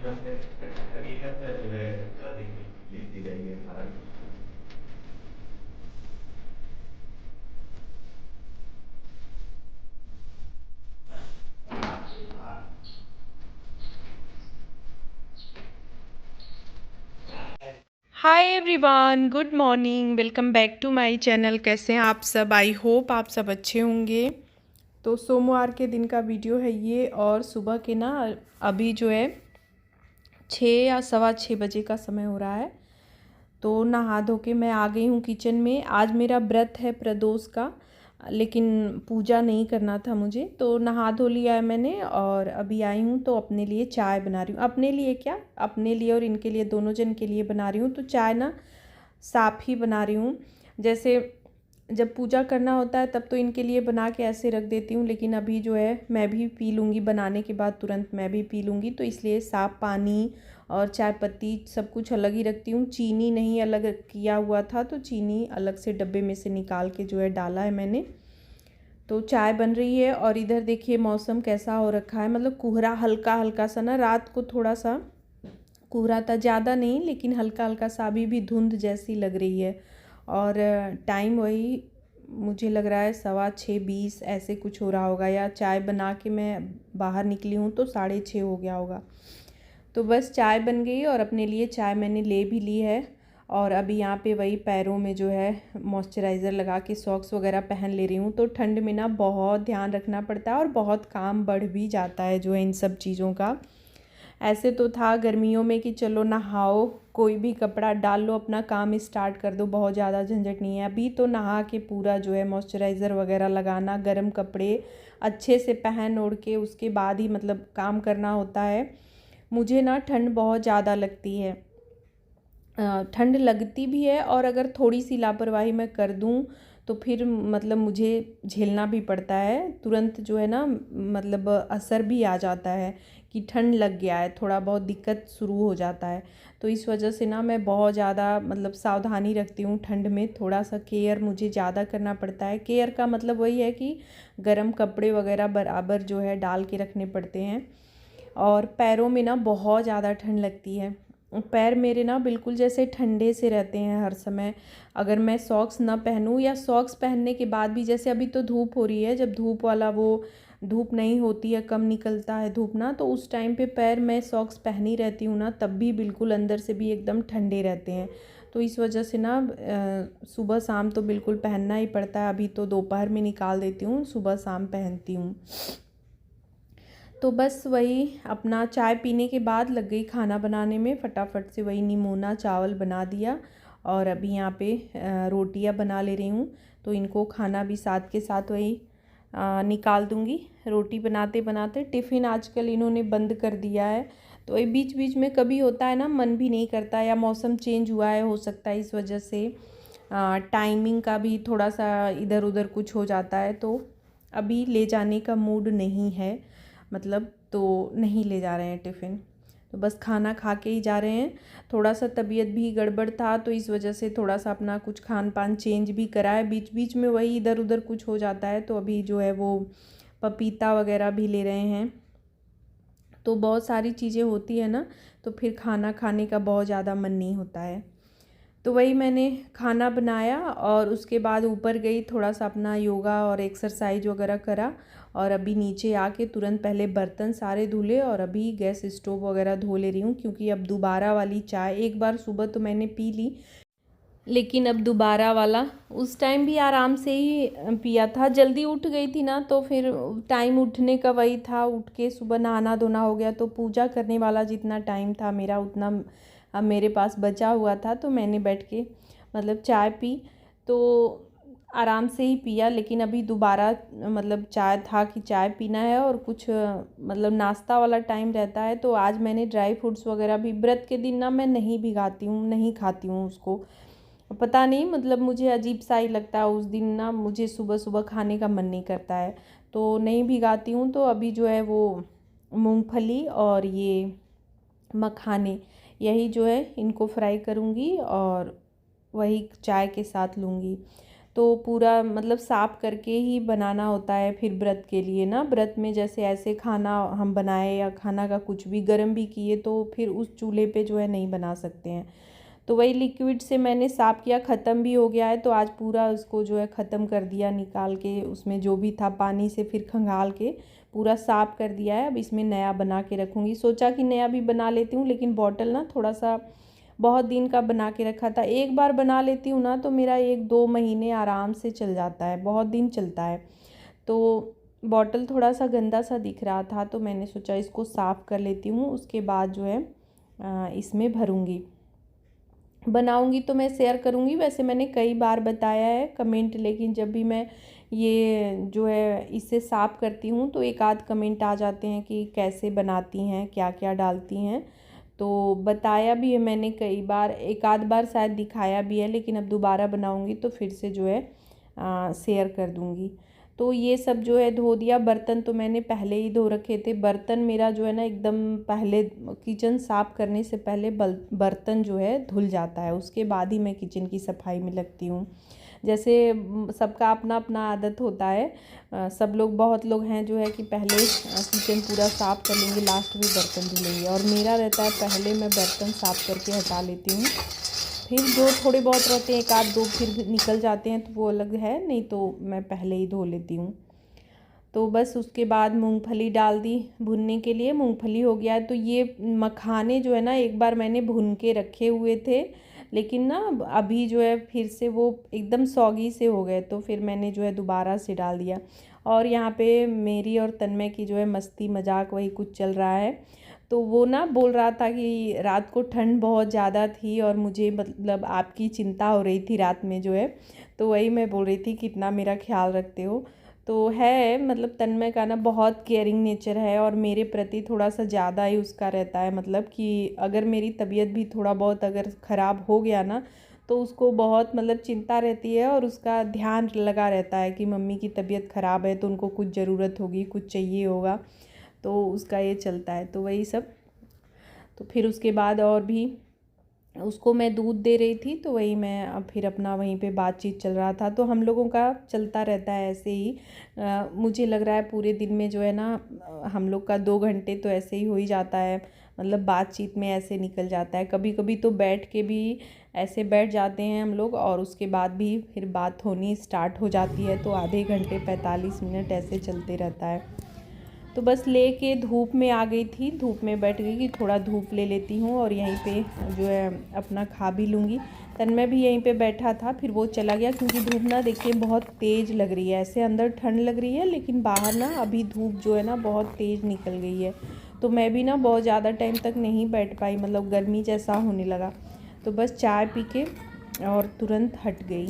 Hi everyone, good morning. Welcome back to my channel. कैसे हैं आप सब? आई होप आप सब अच्छे होंगे। तो सोमवार के दिन का वीडियो है ये, और सुबह के ना अभी जो है 6 या 6:15 बजे का समय हो रहा है। तो नहा धो के मैं आ गई हूँ किचन में। आज मेरा व्रत है प्रदोष का, लेकिन पूजा नहीं करना था मुझे, तो नहा धो लिया है मैंने और अभी आई हूँ तो अपने लिए चाय बना रही हूँ। अपने लिए क्या, अपने लिए और इनके लिए, दोनों जन के लिए बना रही हूँ। तो चाय ना साफ़ ही बना रही हूँ। जैसे जब पूजा करना होता है तब तो इनके लिए बना के ऐसे रख देती हूँ, लेकिन अभी जो है मैं भी पी लूँगी, बनाने के बाद तुरंत मैं भी पी लूँगी, तो इसलिए साफ़ पानी और चाय पत्ती सब कुछ अलग ही रखती हूँ। चीनी नहीं अलग किया हुआ था, तो चीनी अलग से डब्बे में से निकाल के जो है डाला है मैंने। तो चाय बन रही है और इधर देखिए मौसम कैसा हो रखा है, मतलब कोहरा हल्का हल्का सा ना, रात को थोड़ा सा कोहरा था, ज़्यादा नहीं लेकिन हल्का हल्का सा, अभी भी धुंध जैसी लग रही है। और टाइम वही मुझे लग रहा है 6:15 ऐसे कुछ हो रहा होगा, या चाय बना के मैं बाहर निकली हूँ तो 6:30 हो गया होगा। तो बस चाय बन गई और अपने लिए चाय मैंने ले भी ली है। और अभी यहाँ पे वही पैरों में जो है मॉइस्चराइज़र लगा के सॉक्स वगैरह पहन ले रही हूँ। तो ठंड में ना बहुत ध्यान रखना पड़ता है और बहुत काम बढ़ भी जाता है जो है इन सब चीज़ों का। ऐसे तो था गर्मियों में कि चलो नहाओ, कोई भी कपड़ा डाल लो, अपना काम स्टार्ट कर दो, बहुत ज़्यादा झंझट नहीं है। अभी तो नहा के पूरा जो है मॉइस्चराइज़र वगैरह लगाना, गर्म कपड़े अच्छे से पहन ओढ़ के उसके बाद ही मतलब काम करना होता है। मुझे ना ठंड बहुत ज़्यादा लगती है, ठंड लगती भी है, और अगर थोड़ी सी लापरवाही मैं कर दूं तो फिर मतलब मुझे झेलना भी पड़ता है तुरंत जो है ना, मतलब असर भी आ जाता है कि ठंड लग गया है, थोड़ा बहुत दिक्कत शुरू हो जाता है। तो इस वजह से ना मैं बहुत ज़्यादा मतलब सावधानी रखती हूँ ठंड में, थोड़ा सा केयर मुझे ज़्यादा करना पड़ता है। केयर का मतलब वही है कि गर्म कपड़े वगैरह बराबर जो है डाल के रखने पड़ते हैं। और पैरों में ना बहुत ज़्यादा ठंड लगती है, पैर मेरे ना बिल्कुल जैसे ठंडे से रहते हैं हर समय। अगर मैं सॉक्स ना पहनूं या सॉक्स पहनने के बाद भी, जैसे अभी तो धूप हो रही है, जब धूप वाला वो धूप नहीं होती है, कम निकलता है धूप ना, तो उस टाइम पे पैर मैं सॉक्स पहनी रहती हूँ ना, तब भी बिल्कुल अंदर से भी एकदम ठंडे रहते हैं। तो इस वजह से ना सुबह शाम तो बिल्कुल पहनना ही पड़ता है। अभी तो दोपहर में निकाल देती हूँ, सुबह शाम पहनती हूँ। तो बस वही अपना चाय पीने के बाद लग गई खाना बनाने में, फटाफट से वही निमोना चावल बना दिया। और अभी यहाँ पे रोटियाँ बना ले रही हूँ, तो इनको खाना भी साथ के साथ वही निकाल दूँगी। रोटी बनाते बनाते टिफ़िन आजकल इन्होंने बंद कर दिया है, तो ये बीच बीच में कभी होता है ना, मन भी नहीं करता, या मौसम चेंज हुआ है हो सकता है इस वजह से, टाइमिंग का भी थोड़ा सा इधर उधर कुछ हो जाता है, तो अभी ले जाने का मूड नहीं है, मतलब तो नहीं ले जा रहे हैं टिफ़िन। तो बस खाना खा के ही जा रहे हैं। थोड़ा सा तबीयत भी गड़बड़ था, तो इस वजह से थोड़ा सा अपना कुछ खान पान चेंज भी करा है, बीच बीच में वही इधर उधर कुछ हो जाता है। तो अभी जो है वो पपीता वगैरह भी ले रहे हैं। तो बहुत सारी चीज़ें होती है ना, तो फिर खाना खाने का बहुत ज़्यादा मन नहीं होता है। तो वही मैंने खाना बनाया और उसके बाद ऊपर गई, थोड़ा सा अपना योगा और एक्सरसाइज वगैरह करा। और अभी नीचे आके तुरंत पहले बर्तन सारे धुले और अभी गैस स्टोव वगैरह धो ले रही हूँ, क्योंकि अब दोबारा वाली चाय, एक बार सुबह तो मैंने पी ली, लेकिन अब दोबारा वाला, उस टाइम भी आराम से ही पिया था, जल्दी उठ गई थी ना, तो फिर टाइम उठने का वही था, उठ के सुबह नहाना धोना हो गया, तो पूजा करने वाला जितना टाइम था मेरा उतना अब मेरे पास बचा हुआ था, तो मैंने बैठ के मतलब चाय पी, तो आराम से ही पिया। लेकिन अभी दोबारा मतलब चाय था कि चाय पीना है और कुछ मतलब नाश्ता वाला टाइम रहता है, तो आज मैंने ड्राई फ्रूट्स वगैरह भी, व्रत के दिन ना मैं नहीं भिगाती हूँ, नहीं खाती हूँ उसको, पता नहीं मतलब मुझे अजीब सा ही लगता है उस दिन ना, मुझे सुबह सुबह खाने का मन नहीं करता है, तो नहीं भिगाती हूँ। तो अभी जो है वो मूंगफली और ये मखाने, यही जो है इनको फ्राई करूँगी और वही चाय के साथ लूँगी। तो पूरा मतलब साफ़ करके ही बनाना होता है फिर व्रत के लिए ना। व्रत में जैसे ऐसे खाना हम बनाए या खाना का कुछ भी गर्म भी किए तो फिर उस चूल्हे पे जो है नहीं बना सकते हैं। तो वही लिक्विड से मैंने साफ़ किया, ख़त्म भी हो गया है, तो आज पूरा उसको जो है ख़त्म कर दिया, निकाल के उसमें जो भी था पानी से फिर खंगाल के पूरा साफ़ कर दिया है। अब इसमें नया बना के रखूँगी। सोचा कि नया भी बना लेती हूँ, लेकिन बॉटल ना थोड़ा सा बहुत दिन का बना के रखा था। एक बार बना लेती हूँ ना तो मेरा 1-2 महीने आराम से चल जाता है, बहुत दिन चलता है। तो बॉटल थोड़ा सा गंदा सा दिख रहा था तो मैंने सोचा इसको साफ़ कर लेती हूँ, उसके बाद जो है इसमें भरूँगी। बनाऊँगी तो मैं शेयर करूँगी। वैसे मैंने कई बार बताया है कमेंट, लेकिन जब भी मैं ये जो है इसे साफ़ करती हूँ तो एक आध कमेंट आ जाते हैं कि कैसे बनाती हैं, क्या क्या डालती हैं। तो बताया भी है मैंने कई बार, एक आध बार शायद दिखाया भी है, लेकिन अब दोबारा बनाऊँगी तो फिर से जो है शेयर कर दूँगी। तो ये सब जो है धो दिया। बर्तन तो मैंने पहले ही धो रखे थे। बर्तन मेरा जो है ना एकदम पहले किचन साफ़ करने से पहले बर्तन जो है धुल जाता है, उसके बाद ही मैं किचन की सफाई में लगती हूँ। जैसे सबका अपना अपना आदत होता है। सब लोग, बहुत लोग हैं जो है कि पहले किचन पूरा साफ़ कर लेंगे, लास्ट में बर्तन धुलेंगे, और मेरा रहता है पहले मैं बर्तन साफ़ करके हटा लेती हूँ। फिर जो थोड़े बहुत रहते हैं, एक आध दो फिर निकल जाते हैं तो वो अलग है, नहीं तो मैं पहले ही धो लेती हूँ। तो बस उसके बाद मूंगफली डाल दी भुनने के लिए। मूंगफली हो गया है। तो ये मखाने जो है ना एक बार मैंने भुन के रखे हुए थे, लेकिन ना अभी जो है फिर से वो एकदम सौगी से हो गए, तो फिर मैंने जो है दोबारा से डाल दिया। और यहाँ पे मेरी और तन्मय की जो है मस्ती मजाक वही कुछ चल रहा है। तो वो ना बोल रहा था कि रात को ठंड बहुत ज़्यादा थी और मुझे मतलब आपकी चिंता हो रही थी रात में जो है। तो वही मैं बोल रही थी कितना मेरा ख्याल रखते हो। तो है मतलब तन्मय का ना बहुत केयरिंग नेचर है और मेरे प्रति थोड़ा सा ज़्यादा ही उसका रहता है। मतलब कि अगर मेरी तबीयत भी थोड़ा बहुत अगर ख़राब हो गया ना तो उसको बहुत मतलब चिंता रहती है और उसका ध्यान लगा रहता है कि मम्मी की तबीयत ख़राब है तो उनको कुछ ज़रूरत होगी, कुछ चाहिए होगा, तो उसका ये चलता है। तो वही सब। तो फिर उसके बाद और भी उसको मैं दूध दे रही थी, तो वही मैं अब फिर अपना वहीं पे बातचीत चल रहा था। तो हम लोगों का चलता रहता है ऐसे ही। मुझे लग रहा है पूरे दिन में जो है ना हम लोग का 2 घंटे तो ऐसे ही हो ही जाता है, मतलब बातचीत में ऐसे निकल जाता है। कभी कभी तो बैठ के भी ऐसे बैठ जाते हैं हम लोग और उसके बाद भी फिर बात होनी स्टार्ट हो जाती है, तो आधे घंटे 45 मिनट ऐसे चलते रहता है। तो बस लेके धूप में आ गई थी, धूप में बैठ गई कि थोड़ा धूप ले लेती हूँ और यहीं पे जो है अपना खा भी लूँगी। तन्मय भी यहीं पे बैठा था, फिर वो चला गया क्योंकि धूप ना देखिए बहुत तेज़ लग रही है। ऐसे अंदर ठंड लग रही है लेकिन बाहर ना अभी धूप जो है ना बहुत तेज़ निकल गई है। तो मैं भी ना बहुत ज़्यादा टाइम तक नहीं बैठ पाई, मतलब गर्मी जैसा होने लगा, तो बस चाय पी के और तुरंत हट गई।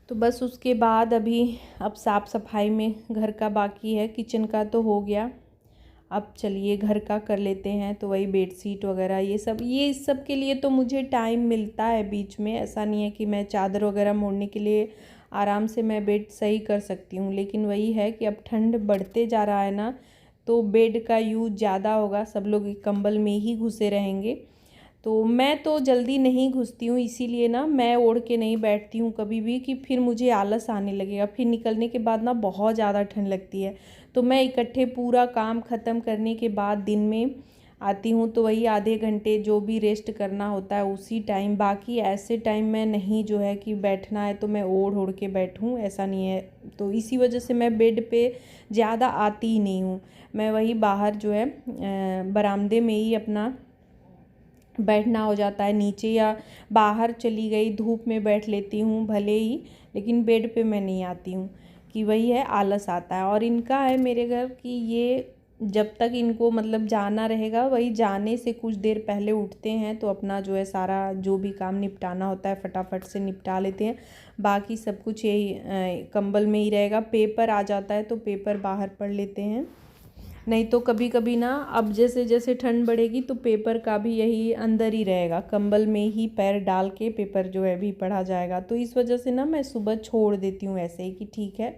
तो बस उसके बाद अभी अब साफ़ सफाई में घर का बाकी है, किचन का तो हो गया। अब चलिए घर का कर लेते हैं। तो वही बेडशीट वगैरह ये सब, ये इस सब के लिए तो मुझे टाइम मिलता है बीच में। ऐसा नहीं है कि मैं चादर वगैरह मोड़ने के लिए आराम से मैं बेड सही कर सकती हूँ, लेकिन वही है कि अब ठंड बढ़ते जा रहा है ना, तो बेड का यूज़ ज़्यादा होगा, सब लोग कंबल में ही घुसे रहेंगे। तो मैं तो जल्दी नहीं घुसती हूँ, इसीलिए ना मैं ओढ़ के नहीं बैठती हूँ कभी भी कि फिर मुझे आलस आने लगेगा। फिर निकलने के बाद ना बहुत ज़्यादा ठंड लगती है, तो मैं इकट्ठे पूरा काम ख़त्म करने के बाद दिन में आती हूँ। तो वही आधे घंटे जो भी रेस्ट करना होता है उसी टाइम, बाकी ऐसे टाइम में नहीं जो है कि बैठना है तो मैं ओढ़ ओढ़ के बैठूँ, ऐसा नहीं है। तो इसी वजह से मैं बेड पे ज़्यादा आती ही नहीं हूँ। मैं वही बाहर जो है बरामदे में ही अपना बैठना हो जाता है, नीचे या बाहर चली गई धूप में बैठ लेती हूँ भले ही, लेकिन बेड पे मैं नहीं आती हूँ कि वही है आलस आता है। और इनका है मेरे घर कि ये जब तक इनको मतलब जाना रहेगा, वही जाने से कुछ देर पहले उठते हैं तो अपना जो है सारा जो भी काम निपटाना होता है फटाफट से निपटा लेते हैं। बाकी सब कुछ यही कंबल में ही रहेगा। पेपर आ जाता है तो पेपर बाहर पढ़ लेते हैं, नहीं तो कभी कभी ना अब जैसे जैसे ठंड बढ़ेगी तो पेपर का भी यही अंदर ही रहेगा, कंबल में ही पैर डाल के पेपर जो है भी पढ़ा जाएगा। तो इस वजह से ना मैं सुबह छोड़ देती हूँ ऐसे ही कि ठीक है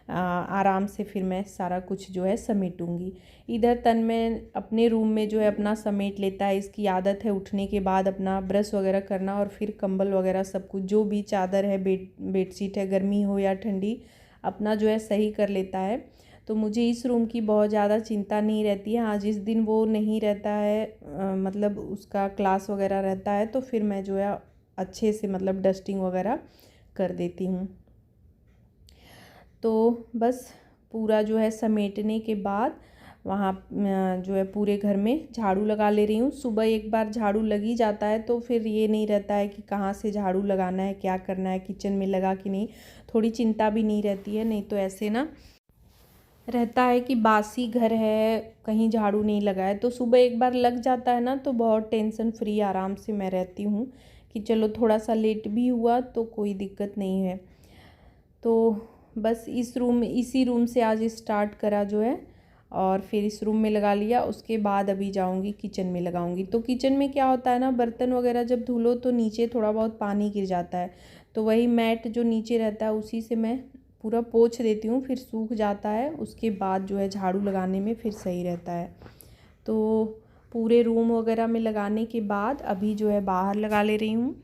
आराम से फिर मैं सारा कुछ जो है समेटूंगी। इधर तन्मय अपने रूम में जो है अपना समेट लेता है। इसकी आदत है उठने के बाद अपना ब्रश वगैरह करना और फिर कंबल वगैरह सब कुछ जो भी चादर है, बेडशीट है, गर्मी हो या ठंडी, अपना जो है सही कर लेता है। तो मुझे इस रूम की बहुत ज़्यादा चिंता नहीं रहती है। हाँ, जिस दिन वो नहीं रहता है मतलब उसका क्लास वगैरह रहता है तो फिर मैं जो है अच्छे से मतलब डस्टिंग वगैरह कर देती हूँ। तो बस पूरा जो है समेटने के बाद वहाँ जो है पूरे घर में झाड़ू लगा ले रही हूँ। सुबह एक बार झाड़ू लग ही जाता है तो फिर ये नहीं रहता है कि कहाँ से झाड़ू लगाना है, क्या करना है, किचन में लगा कि नहीं, थोड़ी चिंता भी नहीं रहती है। नहीं तो ऐसे ना रहता है कि बासी घर है, कहीं झाड़ू नहीं लगा है, तो सुबह एक बार लग जाता है ना तो बहुत टेंशन फ्री आराम से मैं रहती हूँ कि चलो थोड़ा सा लेट भी हुआ तो कोई दिक्कत नहीं है। तो बस इसी रूम से आज स्टार्ट करा जो है, और फिर इस रूम में लगा लिया। उसके बाद अभी जाऊंगी किचन में लगाऊंगी। तो किचन में क्या होता है ना, बर्तन वगैरह जब धुलो तो नीचे थोड़ा बहुत पानी गिर जाता है, तो वही मैट जो नीचे रहता है उसी से मैं पूरा पोंछ देती हूँ, फिर सूख जाता है। उसके बाद जो है झाड़ू लगाने में फिर सही रहता है। तो पूरे रूम वगैरह में लगाने के बाद अभी जो है बाहर लगा ले रही हूँ।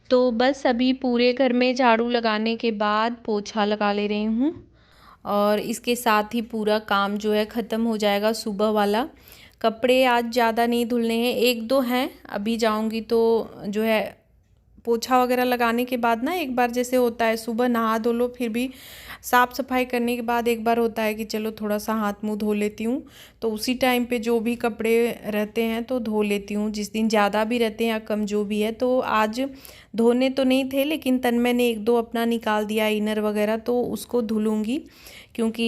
तो बस अभी पूरे घर में झाड़ू लगाने के बाद पोछा लगा ले रही हूँ, और इसके साथ ही पूरा काम जो है ख़त्म हो जाएगा सुबह वाला। कपड़े आज ज़्यादा नहीं धुलने हैं, एक दो हैं। अभी जाऊँगी तो जो है पोछा वगैरह लगाने के बाद ना एक बार जैसे होता है सुबह नहा धो लो, फिर भी साफ़ सफाई करने के बाद एक बार होता है कि चलो थोड़ा सा हाथ मुंह धो लेती हूँ। तो उसी टाइम पे जो भी कपड़े रहते हैं तो धो लेती हूँ, जिस दिन ज़्यादा भी रहते हैं या कम जो भी है। तो आज धोने तो नहीं थे, लेकिन तन्मय ने एक दो अपना निकाल दिया इनर वगैरह, तो उसको धुलूँगी। क्योंकि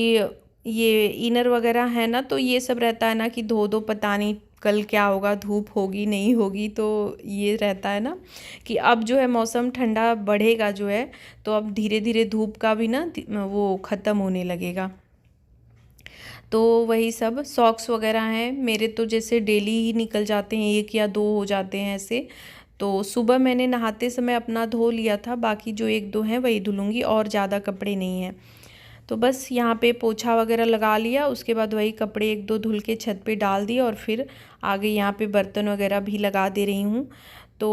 ये इनर वगैरह है ना, तो ये सब रहता है ना कि धो दो, पता नहीं कल क्या होगा, धूप होगी नहीं होगी, तो ये रहता है ना कि अब जो है मौसम ठंडा बढ़ेगा जो है, तो अब धीरे धीरे धूप का भी ना वो ख़त्म होने लगेगा। तो वही सब सॉक्स वगैरह हैं मेरे, तो जैसे डेली ही निकल जाते हैं, एक या दो हो जाते हैं ऐसे। तो सुबह मैंने नहाते समय अपना धो लिया था, बाकी जो एक दो हैं वही धुलूँगी, और ज़्यादा कपड़े नहीं हैं। तो बस यहाँ पे पोछा वगैरह लगा लिया, उसके बाद वही कपड़े एक दो धुल के छत पे डाल दिए, और फिर आगे यहाँ पे बर्तन वगैरह भी लगा दे रही हूँ। तो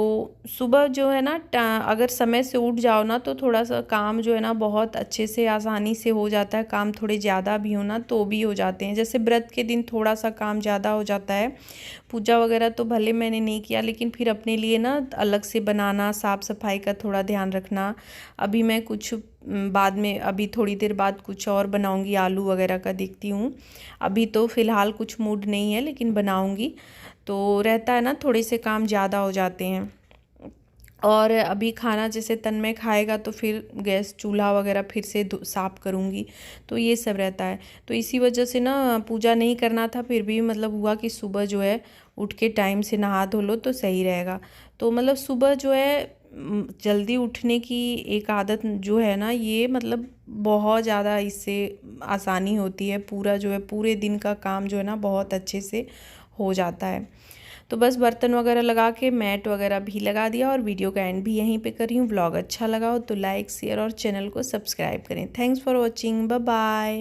सुबह जो है ना अगर समय से उठ जाओ ना तो थोड़ा सा काम जो है ना बहुत अच्छे से आसानी से हो जाता है। काम थोड़े ज़्यादा भी हो ना तो भी हो जाते हैं। जैसे व्रत के दिन थोड़ा सा काम ज़्यादा हो जाता है। पूजा वगैरह तो भले मैंने नहीं किया, लेकिन फिर अपने लिए ना अलग से बनाना, साफ़ सफाई का थोड़ा ध्यान रखना। अभी मैं कुछ बाद में अभी थोड़ी देर बाद कुछ और बनाऊंगी, आलू वगैरह का देखती हूँ। अभी तो फ़िलहाल कुछ मूड नहीं है, लेकिन बनाऊंगी। तो रहता है ना थोड़े से काम ज़्यादा हो जाते हैं। और अभी खाना जैसे तन्मय खाएगा तो फिर गैस चूल्हा वगैरह फिर से साफ़ करूँगी, तो ये सब रहता है। तो इसी वजह से ना पूजा नहीं करना था, फिर भी मतलब हुआ कि सुबह जो है उठ के टाइम से नहा धो लो तो सही रहेगा। तो मतलब सुबह जो है जल्दी उठने की एक आदत जो है ना, ये मतलब बहुत ज़्यादा इससे आसानी होती है। पूरा जो है पूरे दिन का काम जो है ना बहुत अच्छे से हो जाता है। तो बस बर्तन वगैरह लगा के मैट वगैरह भी लगा दिया, और वीडियो का एंड भी यहीं पे कर रही हूँ। व्लॉग अच्छा लगा हो तो लाइक शेयर और चैनल को सब्सक्राइब करें। Thanks for watching, bye bye.